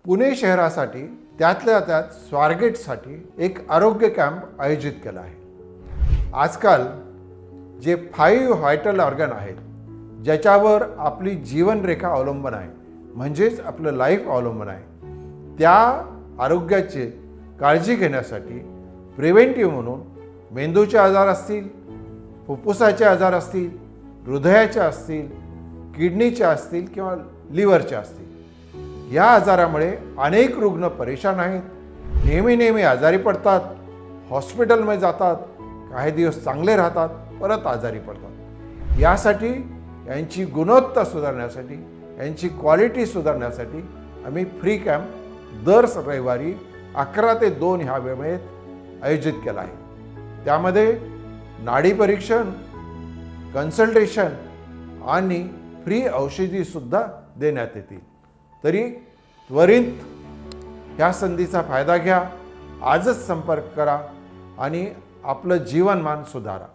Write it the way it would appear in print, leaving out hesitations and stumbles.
पुणे शहरासाठी त्यातल्या त्यात स्वारगेटसाठी एक आरोग्य कॅम्प आयोजित केला आहे। आजकाल जे 5 व्हायटल ऑर्गन आहेत ज्याच्यावर आपली जीवनरेखा अवलंबून आहे, म्हणजेच आपलं लाईफ अवलंबून आहे, त्या आरोग्याची काळजी घेण्यासाठी प्रिव्हेंटिव्ह म्हणून मेंदूचे आजार असतील, फुफ्फुसाचे आजार असतील, हृदयाचे असतील, किडनीचे असतील किंवा लिव्हरचे असतील, या आजारामुळे अनेक रुग्ण परेशान आहेत, नेहमी आजारी पडतात, हॉस्पिटलमध्ये जातात, काही दिवस चांगले राहतात, परत आजारी पडतात। यासाठी यांची गुणवत्ता सुधारण्यासाठी, यांची क्वालिटी सुधारण्यासाठी आम्ही फ्री कॅम्प दर रविवारी 11 ते 2 ह्या वेळेत आयोजित केला आहे। त्यामध्ये नाडी परीक्षण, कन्सल्टेशन आणि फ्री औषधीसुद्धा देण्यात येतील। तरी त्वरित ह्या संधीचा फायदा घ्या, आजच संपर्क करा आणि आपलं जीवनमान सुधारा।